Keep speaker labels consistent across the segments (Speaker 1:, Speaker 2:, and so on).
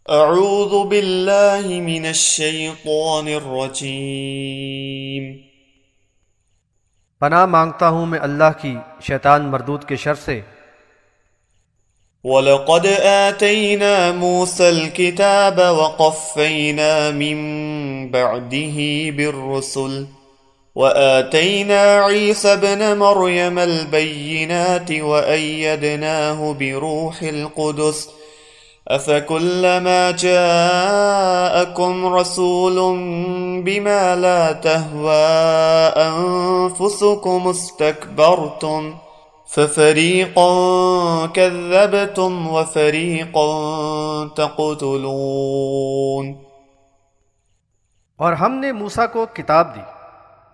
Speaker 1: اعوذ باللہ من الشیطان الرجیم۔
Speaker 2: پناہ مانگتا ہوں میں اللہ کی شیطان مردود کے شر سے۔
Speaker 1: وَلَقَدْ آتَيْنَا مُوسَى الْكِتَابَ وَقَفَّيْنَا مِن بَعْدِهِ بِالرُّسُلِ وَآتَيْنَا عِيسَى ابْنَ مَرْيَمَ الْبَيِّنَاتِ وَأَيَّدْنَاهُ بِرُوحِ الْقُدُسِ أَفَكُلَّمَا جَاءَكُمْ رَسُولٌ بِمَا لَا تَهْوَىٰ أَنفُسُكُمُ اسْتَكْبَرْتُمْ فَفَرِيقًا كَذَّبْتُمْ وَفَرِيقًا تَقْتُلُونَ۔
Speaker 2: اور ہم نے موسیٰ کو کتاب دی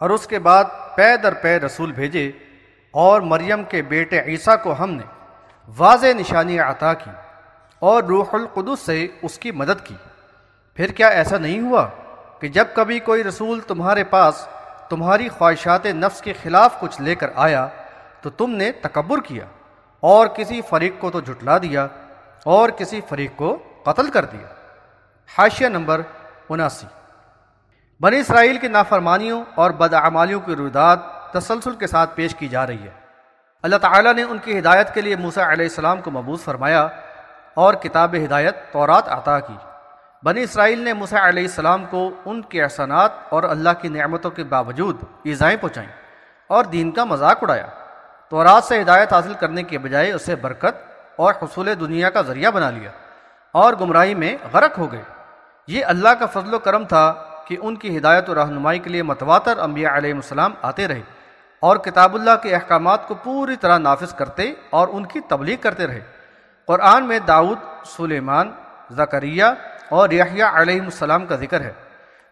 Speaker 2: اور اس کے بعد پے در پے رسول بھیجے، اور مریم کے بیٹے عیسیٰ کو ہم نے واضح نشانی عطا کی اور روح القدس سے اس کی مدد کی۔ پھر کیا ایسا نہیں ہوا کہ جب کبھی کوئی رسول تمہارے پاس تمہاری خواہشات نفس کے خلاف کچھ لے کر آیا تو تم نے تکبر کیا اور کسی فریق کو تو جھٹلا دیا اور کسی فریق کو قتل کر دیا۔ حاشیہ نمبر 79۔ بنی اسرائیل کی نافرمانیوں اور بدعمالیوں کی رویداد تسلسل کے ساتھ پیش کی جا رہی ہے۔ اللہ تعالیٰ نے ان کی ہدایت کے لیے موسیٰ علیہ السلام کو مبعوث فرمایا اور کتاب ہدایت تورات عطا کی۔ بنی اسرائیل نے موسیٰ علیہ السلام کو ان کے احسانات اور اللہ کی نعمتوں کے باوجود ایذائیں پہنچائیں اور دین کا مذاق اڑایا۔ تورات سے ہدایت حاصل کرنے کے بجائے اسے برکت اور حصول دنیا کا ذریعہ بنا لیا اور گمراہی میں غرق ہو گئے۔ یہ اللہ کا فضل و کرم تھا کہ ان کی ہدایت و رہنمائی کے لیے متواتر انبیاء علیہ السلام آتے رہے اور کتاب اللہ کے احکامات کو پوری طرح نافذ کرتے اور ان کی تبلیغ کرتے رہے۔ قرآن میں داؤد، سلیمان، زکریا اور یحییٰ علیہ السلام کا ذکر ہے۔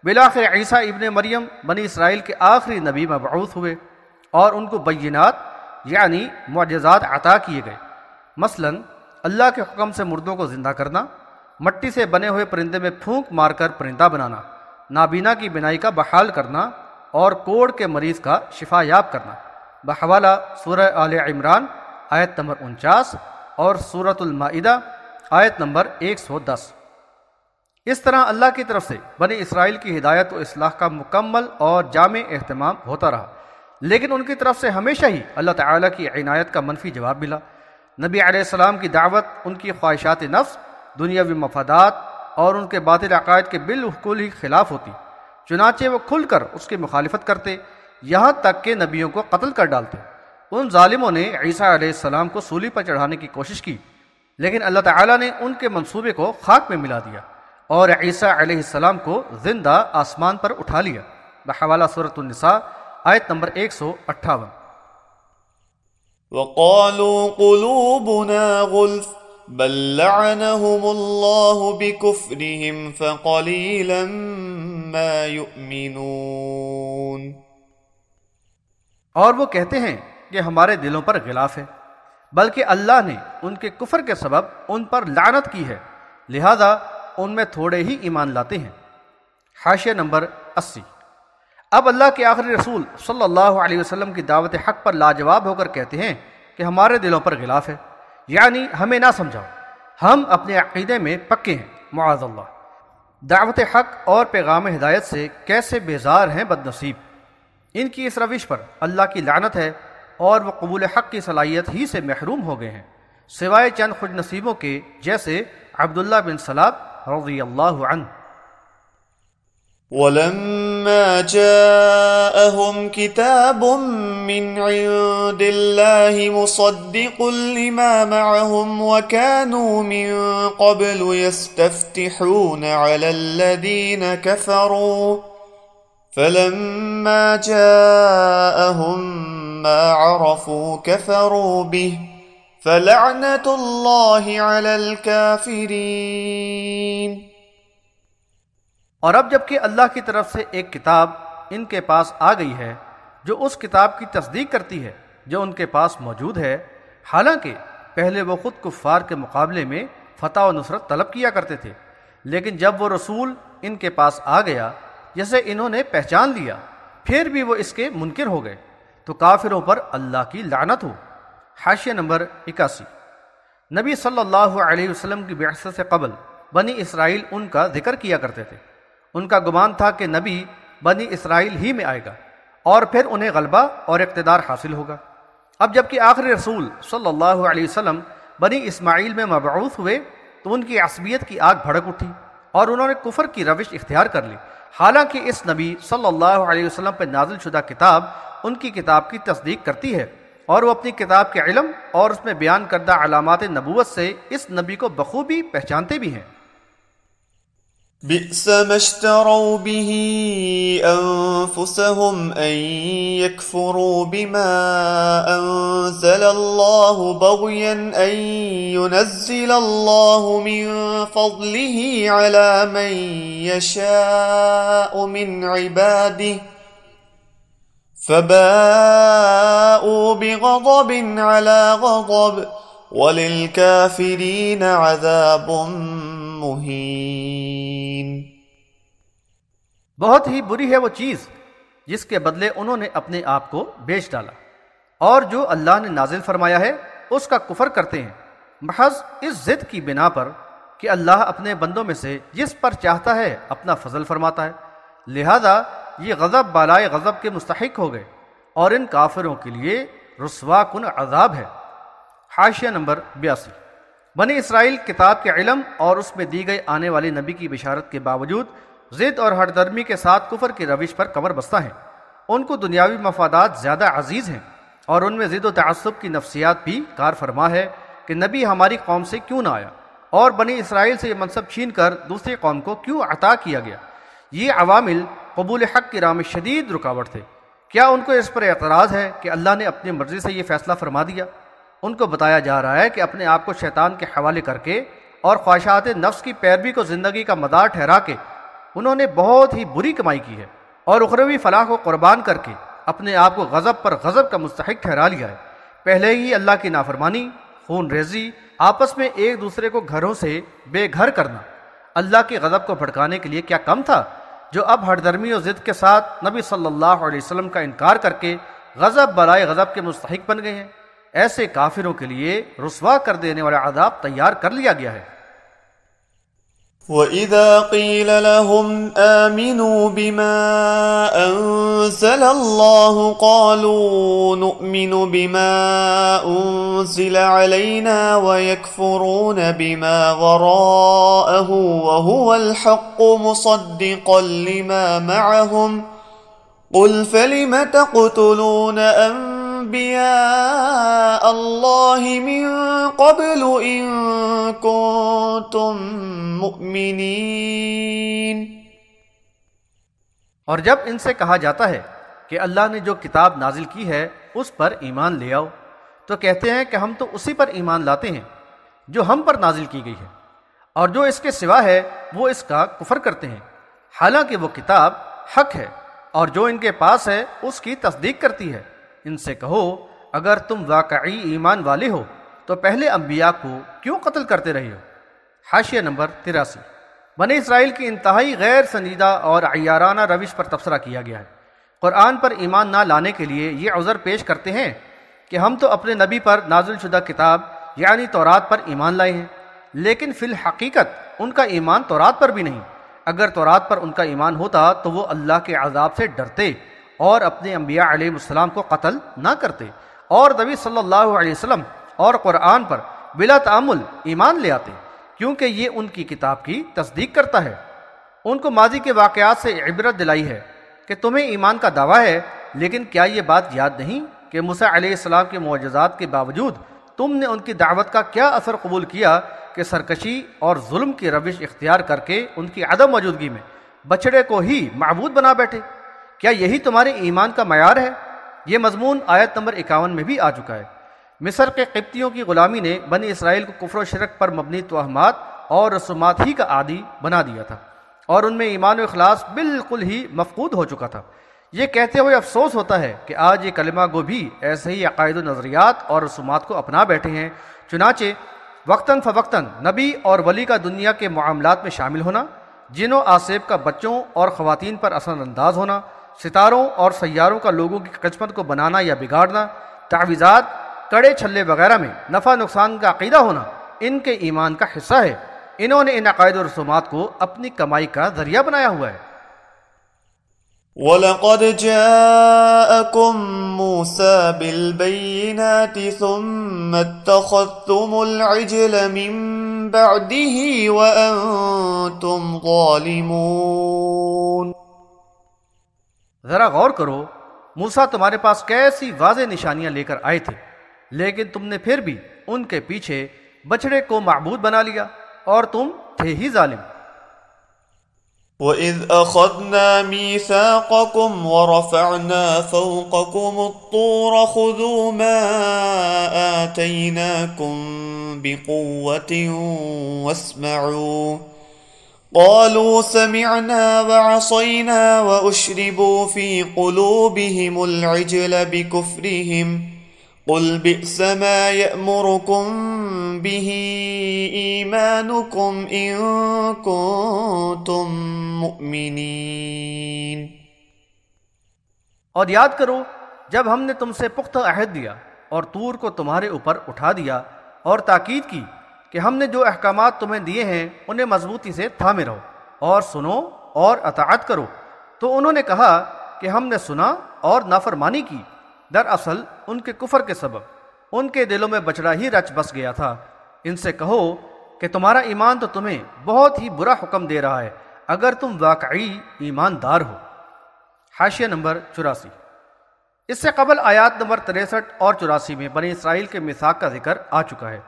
Speaker 2: بالآخر عیسیٰ ابن مریم بنی اسرائیل کے آخری نبی مبعوث ہوئے اور ان کو بینات یعنی معجزات عطا کیے گئے، مثلا اللہ کے حکم سے مردوں کو زندہ کرنا، مٹی سے بنے ہوئے پرندے میں پھونک مار کر پرندہ بنانا، نابینا کی بینائی کا بحال کرنا اور کوڑ کے مریض کا شفا یاب کرنا، بحوالہ سورہ آل عمران آیت نمبر 49 اور سورۃ المائدہ آیت نمبر 110۔ اس طرح اللہ کی طرف سے بنی اسرائیل کی ہدایت و اصلاح کا مکمل اور جامع اہتمام ہوتا رہا، لیکن ان کی طرف سے ہمیشہ ہی اللہ تعالیٰ کی عنایت کا منفی جواب ملا۔ نبی علیہ السلام کی دعوت ان کی خواہشات نفس، دنیاوی مفادات اور ان کے باطل عقائد کے بالکل ہی خلاف ہوتی، چنانچہ وہ کھل کر اس کی مخالفت کرتے، یہاں تک کہ نبیوں کو قتل کر ڈالتے۔ ان ظالموں نے عیسیٰ علیہ السلام کو سولی پر چڑھانے کی کوشش کی، لیکن اللہ تعالیٰ نے ان کے منصوبے کو خاک میں ملا دیا اور عیسیٰ علیہ السلام کو زندہ آسمان پر اٹھا لیا، بحوالہ سورۃ النساء آیت نمبر 158۔
Speaker 1: وَقَالُوا قُلُوبُنَا غُلْفٌ بَل لَّعَنَهُمُ اللَّهُ بِكُفْرِهِمْ فَقَلِيلًا مَّا يُؤْمِنُونَ۔
Speaker 2: اور وہ کہتے ہیں کہ ہمارے دلوں پر غلاف ہے، بلکہ اللہ نے ان کے کفر کے سبب ان پر لعنت کی ہے، لہذا ان میں تھوڑے ہی ایمان لاتے ہیں۔ حاشیہ نمبر 80۔ اب اللہ کے آخری رسول صلی اللہ علیہ وسلم کی دعوت حق پر لاجواب ہو کر کہتے ہیں کہ ہمارے دلوں پر غلاف ہے، یعنی ہمیں نہ سمجھاؤ، ہم اپنے عقیدے میں پکے ہیں، معاذ اللہ۔ دعوت حق اور پیغام ہدایت سے کیسے بیزار ہیں بد نصیب، ان کی اس روش پر اللہ کی لعنت ہے اور وہ قبول حق کی صلاحیت ہی سے محروم ہو گئے ہیں، سوائے چند خوش نصیبوں کے جیسے عبداللہ بن سلام رضی اللہ عنہ۔
Speaker 1: وَلَمَّا جَاءَهُمْ كِتَابٌ مِّنْ عِندِ اللَّهِ مُصَدِّقٌ لِّمَا مَعَهُمْ وَكَانُوا مِن قَبْلُ يَسْتَفْتِحُونَ عَلَى الَّذِينَ كَفَرُوا فَلَمَّا جَاءَهُم مَّا عَرَفُوا كَفَرُوا بِهِ فَلَعْنَةُ اللَّهِ عَلَى الْكَافِرِينَ۔
Speaker 2: اور اب جب کہ اللہ کی طرف سے ایک کتاب ان کے پاس آ گئی ہے جو اس کتاب کی تصدیق کرتی ہے جو ان کے پاس موجود ہے، حالانکہ پہلے وہ خود کفار کے مقابلے میں فتح و نصرت طلب کیا کرتے تھے، لیکن جب وہ رسول ان کے پاس آ گیا جسے انہوں نے پہچان لیا، پھر بھی وہ اس کے منکر ہو گئے، تو کافروں پر اللہ کی لعنت ہو۔ حاشیہ نمبر 81۔ نبی صلی اللہ علیہ وسلم کی بعثت سے قبل بنی اسرائیل ان کا ذکر کیا کرتے تھے۔ ان کا گمان تھا کہ نبی بنی اسرائیل ہی میں آئے گا اور پھر انہیں غلبہ اور اقتدار حاصل ہوگا۔ اب جبکہ آخری رسول صلی اللہ علیہ وسلم بنی اسماعیل میں مبعوث ہوئے تو ان کی عصبیت کی آگ بھڑک اٹھی اور انہوں نے کفر کی روش اختیار کر لی، حالانکہ اس نبی صلی اللہ علیہ وسلم پر نازل شدہ کتاب ان کی کتاب کی تصدیق کرتی ہے، اور وہ اپنی کتاب کے علم اور اس میں بیان کردہ علامات نبوت سے اس نبی کو بخوبی پہچانتے بھی ہیں۔
Speaker 1: بئس ما اشتروا به أنفسهم أن يكفروا بما أنزل الله بغيا أن ينزل الله من فضله على من يشاء من عباده فباءوا بغضب على غضب وَلِلْكَافِرِينَ عَذَابٌ مُّهِينٌ۔
Speaker 2: بہت ہی بری ہے وہ چیز جس کے بدلے انہوں نے اپنے آپ کو بیچ ڈالا، اور جو اللہ نے نازل فرمایا ہے اس کا کفر کرتے ہیں، محض اس ضد کی بنا پر کہ اللہ اپنے بندوں میں سے جس پر چاہتا ہے اپنا فضل فرماتا ہے، لہذا یہ غضب بالائے غضب کے مستحق ہو گئے، اور ان کافروں کے لیے رسوا کن عذاب ہے۔ حاشیہ نمبر 82۔ بنی اسرائیل کتاب کے علم اور اس میں دی گئی آنے والی نبی کی بشارت کے باوجود ضد اور ہٹ درمی کے ساتھ کفر کی روش پر کمر بستہ ہیں۔ ان کو دنیاوی مفادات زیادہ عزیز ہیں، اور ان میں ضد و تعصب کی نفسیات بھی کار فرما ہے کہ نبی ہماری قوم سے کیوں نہ آیا، اور بنی اسرائیل سے یہ منصب چھین کر دوسری قوم کو کیوں عطا کیا گیا۔ یہ عوامل قبول حق کی راہ میں شدید رکاوٹ تھے۔ کیا ان کو اس پر اعتراض ہے کہ اللہ نے اپنی مرضی سے یہ فیصلہ فرما دیا؟ ان کو بتایا جا رہا ہے کہ اپنے آپ کو شیطان کے حوالے کر کے اور خواہشات نفس کی پیروی کو زندگی کا مدار ٹھہرا کے انہوں نے بہت ہی بری کمائی کی ہے، اور اخروی فلاح کو قربان کر کے اپنے آپ کو غضب پر غضب کا مستحق ٹھہرا لیا ہے۔ پہلے ہی اللہ کی نافرمانی، خون ریزی، آپس میں ایک دوسرے کو گھروں سے بے گھر کرنا اللہ کے غضب کو بھڑکانے کے لیے کیا کم تھا، جو اب ہٹ درمی اور ضد کے ساتھ نبی صلی اللہ علیہ وسلم کا انکار کر کے غضب برائے غضب کے مستحق بن گئے ہیں۔ ایسے کافروں کے لیے رسوا کر دینے والا عذاب تیار کر لیا گیا ہے۔
Speaker 1: وَإِذَا قِيلَ لَهُمْ آمِنُوا بِمَا أَنزَلَ اللَّهُ قَالُوا نُؤْمِنُ بِمَا أُنزِلَ عَلَيْنَا وَيَكْفُرُونَ بِمَا وَرَاءَهُ وَهُوَ الْحَقُّ مُصَدِّقًا لِمَا مَعَهُمْ قُلْ فَلِمَ تَقْتُلُونَ أَنبِيَاءَ اللَّهِ مِن قَبْلُ إِن كُنتُم مُؤْمِنِينَ۔
Speaker 2: اور جب ان سے کہا جاتا ہے کہ اللہ نے جو کتاب نازل کی ہے اس پر ایمان لے آؤ، تو کہتے ہیں کہ ہم تو اسی پر ایمان لاتے ہیں جو ہم پر نازل کی گئی ہے، اور جو اس کے سوا ہے وہ اس کا کفر کرتے ہیں، حالانکہ وہ کتاب حق ہے اور جو ان کے پاس ہے اس کی تصدیق کرتی ہے۔ ان سے کہو اگر تم واقعی ایمان والے ہو تو پہلے انبیاء کو کیوں قتل کرتے رہے ہو۔ حاشیہ نمبر 83۔ بنی اسرائیل کی انتہائی غیر سنجیدہ اور عیارانہ روش پر تبصرہ کیا گیا ہے۔ قرآن پر ایمان نہ لانے کے لیے یہ عذر پیش کرتے ہیں کہ ہم تو اپنے نبی پر نازل شدہ کتاب یعنی تورات پر ایمان لائے ہیں، لیکن فی الحقیقت ان کا ایمان تورات پر بھی نہیں۔ اگر تورات پر ان کا ایمان ہوتا تو وہ اللہ کے عذاب سے ڈرتے اور اپنے انبیاء علیہ السلام کو قتل نہ کرتے، اور نبی صلی اللہ علیہ وسلم اور قرآن پر بلا تعامل ایمان لے آتے، کیونکہ یہ ان کی کتاب کی تصدیق کرتا ہے۔ ان کو ماضی کے واقعات سے عبرت دلائی ہے کہ تمہیں ایمان کا دعویٰ ہے، لیکن کیا یہ بات یاد نہیں کہ موسیٰ علیہ السلام کے معجزات کے باوجود تم نے ان کی دعوت کا کیا اثر قبول کیا کہ سرکشی اور ظلم کی روش اختیار کر کے ان کی عدم موجودگی میں بچڑے کو ہی معبود بنا بیٹھے؟ کیا یہی تمہارے ایمان کا معیار ہے؟ یہ مضمون آیت نمبر 51 میں بھی آ چکا ہے۔ مصر کے قبطیوں کی غلامی نے بنی اسرائیل کو کفر و شرک پر مبنی توہمات اور رسومات ہی کا عادی بنا دیا تھا، اور ان میں ایمان و اخلاص بالکل ہی مفقود ہو چکا تھا۔ یہ کہتے ہوئے افسوس ہوتا ہے کہ آج یہ کلمہ گو بھی ایسے ہی عقائد و نظریات اور رسومات کو اپنا بیٹھے ہیں۔ چنانچہ وقتاً فوقتاً نبی اور ولی کا دنیا کے معاملات میں شامل ہونا، جن و آصیب کا بچوں اور خواتین پر اثر انداز ہونا، ستاروں اور سیاروں کا لوگوں کی قسمت کو بنانا یا بگاڑنا، تعویذات، کڑے چھلے وغیرہ میں نفع نقصان کا عقیدہ ہونا ان کے ایمان کا حصہ ہے۔ انہوں نے ان عقائد و رسومات کو اپنی کمائی کا ذریعہ بنایا ہوا ہے۔
Speaker 1: وَلَقَدْ جَاءَكُم مُوسَى بِالْبَيِّنَاتِ ثُمَّ اتَّخَذْتُمُ الْعِجْلَ مِن بَعْدِهِ وَأَنتُمْ ظَالِمُونَ۔
Speaker 2: ذرا غور کرو، موسیٰ تمہارے پاس کیسی واضح نشانیاں لے کر آئے تھے، لیکن تم نے پھر بھی ان کے پیچھے بچڑے کو معبود بنا لیا اور تم تھے ہی ظالم۔
Speaker 1: وَإِذْ أَخَذْنَا مِيثَاقَكُمْ وَرَفَعْنَا فَوْقَكُمُ الطُّورَ خُذُوا مَا آتَيْنَاكُمْ بِقُوَّةٍ وَاسْمَعُوا قَالُوا سَمِعْنَا وَعَصَيْنَا وَأُشْرِبُوا فِي قُلُوبِهِمُ الْعِجْلَ بِكُفْرِهِمْ قُلْ بِئْسَ مَا يَأْمُرُكُمْ بِهِ إِيمَانُكُمْ إِن كُنتُم مُؤْمِنِينَ۔
Speaker 2: اور یاد کرو جب ہم نے تم سے پختہ عہد دیا اور طور کو تمہارے اوپر اٹھا دیا اور تاکید کی کہ ہم نے جو احکامات تمہیں دیے ہیں انہیں مضبوطی سے تھامے رہو اور سنو اور اطاعت کرو، تو انہوں نے کہا کہ ہم نے سنا اور نافرمانی کی۔ دراصل ان کے کفر کے سبب ان کے دلوں میں بچڑا ہی رچ بس گیا تھا۔ ان سے کہو کہ تمہارا ایمان تو تمہیں بہت ہی برا حکم دے رہا ہے اگر تم واقعی ایماندار ہو۔ حاشیہ نمبر 84۔ اس سے قبل آیات نمبر 63 اور 84 میں بنی اسرائیل کے میثاق کا ذکر آ چکا ہے۔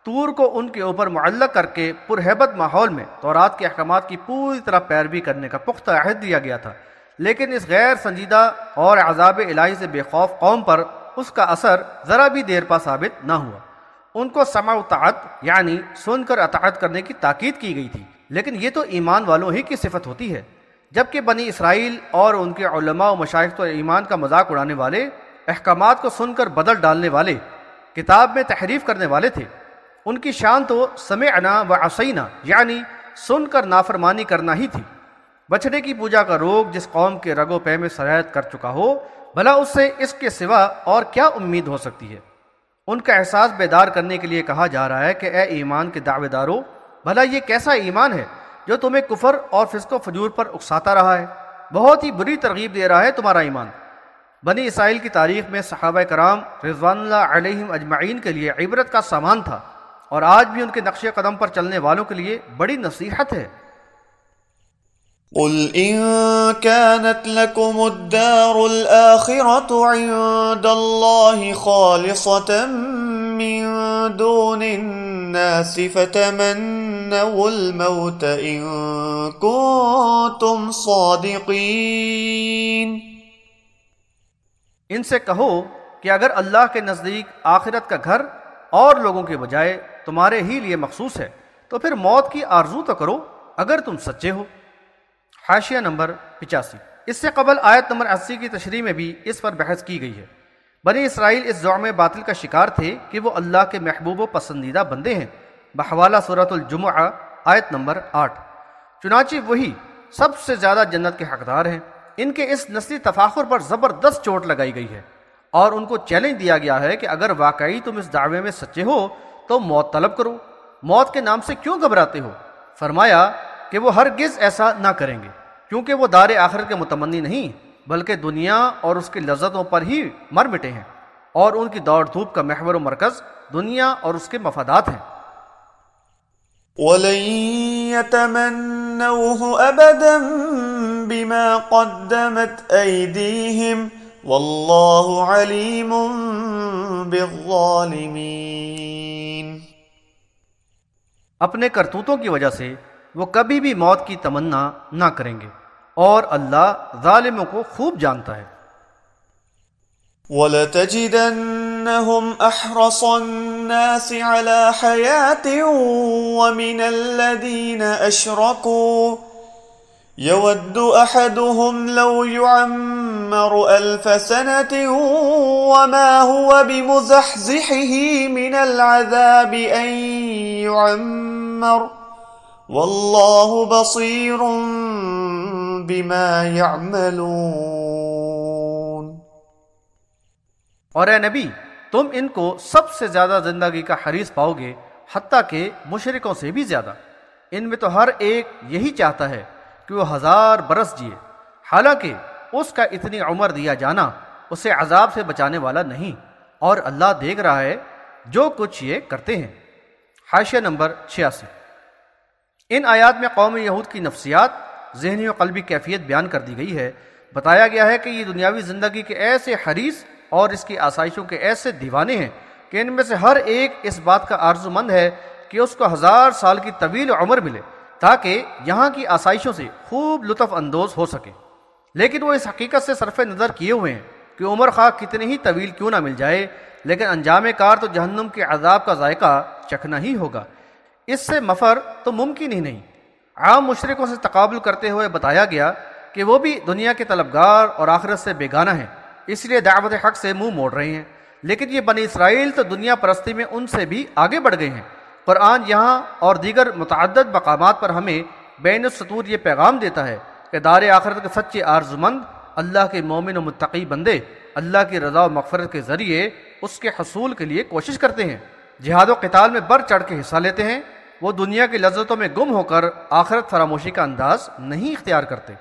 Speaker 2: طور کو ان کے اوپر معلق کر کے پرہیبت ماحول میں تورات کے احکامات کی پوری طرح پیروی کرنے کا پختہ عہد دیا گیا تھا، لیکن اس غیر سنجیدہ اور عذاب الہی سے بے خوف قوم پر اس کا اثر ذرا بھی دیر پا ثابت نہ ہوا۔ ان کو سمع و طاعت یعنی سن کر اطاعت کرنے کی تاکید کی گئی تھی، لیکن یہ تو ایمان والوں ہی کی صفت ہوتی ہے، جبکہ بنی اسرائیل اور ان کے علماء و مشائخ تو ایمان کا مذاق اڑانے والے، احکامات کو سن کر بدل ڈالنے والے، کتاب میں تحریف کرنے والے تھے۔ ان کی شان تو سمعنا و عصینا یعنی سن کر نافرمانی کرنا ہی تھی۔ بچڑے کی پوجا کا روگ جس قوم کے رگ و پے میں سرایت کر چکا ہو، بھلا اس سے اس کے سوا اور کیا امید ہو سکتی ہے؟ ان کا احساس بیدار کرنے کے لیے کہا جا رہا ہے کہ اے ایمان کے دعوے دارو، بھلا یہ کیسا ایمان ہے جو تمہیں کفر اور فسق و فجور پر اکساتا رہا ہے؟ بہت ہی بری ترغیب دے رہا ہے تمہارا ایمان۔ بنی اسرائیل کی تاریخ میں صحابہ کرام رضوان اللہ علیہم اجمعین کے لیے عبرت کا سامان تھا، اور آج بھی ان کے نقش قدم پر چلنے والوں کے لیے بڑی نصیحت ہے۔
Speaker 1: قل إن كانت لكم الدار الآخرة عند الله خالصة من دون الناس فتمنوا الموت إن كنتم صادقين۔
Speaker 2: ان سے کہو کہ اگر اللہ کے نزدیک آخرت کا گھر اور لوگوں کے بجائے تمہارے ہی لیے مخصوص ہے تو پھر موت کی آرزو تو کرو اگر تم سچے ہو۔ حاشیہ نمبر 85۔ اس سے قبل آیت نمبر 80 کی تشریح میں بھی اس پر بحث کی گئی ہے۔ بنی اسرائیل اس زعم باطل کا شکار تھے کہ وہ اللہ کے محبوب و پسندیدہ بندے ہیں، بحوالہ سورۃ الجمعہ آیت نمبر 8۔ چنانچہ وہی سب سے زیادہ جنت کے حقدار ہیں۔ ان کے اس نسلی تفاخر پر زبردست چوٹ لگائی گئی ہے، اور ان کو چیلنج دیا گیا ہے کہ اگر واقعی تم اس دعوے میں سچے ہو تو موت طلب کرو، موت کے نام سے کیوں گھبراتے ہو؟ فرمایا کہ وہ ہرگز ایسا نہ کریں گے، کیونکہ وہ دار آخرت کے متمنی نہیں بلکہ دنیا اور اس کی لذتوں پر ہی مر مٹے ہیں، اور ان کی دوڑ دھوپ کا محور و مرکز دنیا اور اس کے مفادات ہیں۔
Speaker 1: وَلَن يَتَمَنَّوْهُ أَبَدًا بِمَا قَدَّمَتْ أَيْدِيهِمْ وَاللَّهُ عَلِيمٌ بِالظَّالِمِينَ۔
Speaker 2: اپنے کرتوتوں کی وجہ سے وہ کبھی بھی موت کی تمنا نہ کریں گے، اور اللہ ظالموں کو خوب جانتا ہے۔
Speaker 1: وَلَتَجِدَنَّهُمْ أَحْرَصَ النَّاسِ عَلَى حَيَاةٍ وَمِنَ الَّذِينَ أَشْرَكُوا يَوَدُّ أَحَدُهُمْ لَوْ يُعَمَّرُ أَلْفَ سَنَةٍ وَمَا هُوَ بِمُزَحْزِحِهِ مِنَ الْعَذَابِ أَن يُعَمَّرَ وَاللَّهُ بَصِيرٌ بِمَا يَعْمَلُونَ۔
Speaker 2: اور اے نبی، تم ان کو سب سے زیادہ زندگی کا حریص پاؤ گے، حتیٰ کہ مشرکوں سے بھی زیادہ۔ ان میں تو ہر ایک یہی چاہتا ہے کہ وہ 1000 برس جیے، حالانکہ اس کا اتنی عمر دیا جانا اسے عذاب سے بچانے والا نہیں، اور اللہ دیکھ رہا ہے جو کچھ یہ کرتے ہیں۔ حاشیہ نمبر 86۔ ان آیات میں قوم یہود کی نفسیات، ذہنی و قلبی کیفیت بیان کر دی گئی ہے۔ بتایا گیا ہے کہ یہ دنیاوی زندگی کے ایسے حریص اور اس کی آسائشوں کے ایسے دیوانے ہیں کہ ان میں سے ہر ایک اس بات کا آرزو مند ہے کہ اس کو 1000 سال کی طویل عمر ملے تاکہ یہاں کی آسائشوں سے خوب لطف اندوز ہو سکے، لیکن وہ اس حقیقت سے صرف نظر کیے ہوئے ہیں کہ عمر خواہ کتنے ہی طویل کیوں نہ مل جائے، لیکن انجام کار تو جہنم کے عذاب کا ذائقہ چکھنا ہی ہوگا۔ اس سے مفر تو ممکن ہی نہیں۔ عام مشرکوں سے تقابل کرتے ہوئے بتایا گیا کہ وہ بھی دنیا کے طلبگار اور آخرت سے بیگانہ ہیں، اس لیے دعوت حق سے منہ موڑ رہے ہیں، لیکن یہ بنی اسرائیل تو دنیا پرستی میں ان سے بھی آگے بڑھ گئے ہیں۔ قرآن یہاں اور دیگر متعدد مقامات پر ہمیں بین السطور یہ پیغام دیتا ہے کہ دار آخرت کے سچے آرزومند اللہ کے مومن و متقی بندے اللہ کی رضا و مغفرت کے ذریعے اس کے حصول کے لیے کوشش کرتے ہیں، جہاد و قتال میں بڑھ چڑھ کے حصہ لیتے ہیں، وہ دنیا کی لذتوں میں گم ہو کر آخرت فراموشی کا انداز نہیں اختیار کرتے۔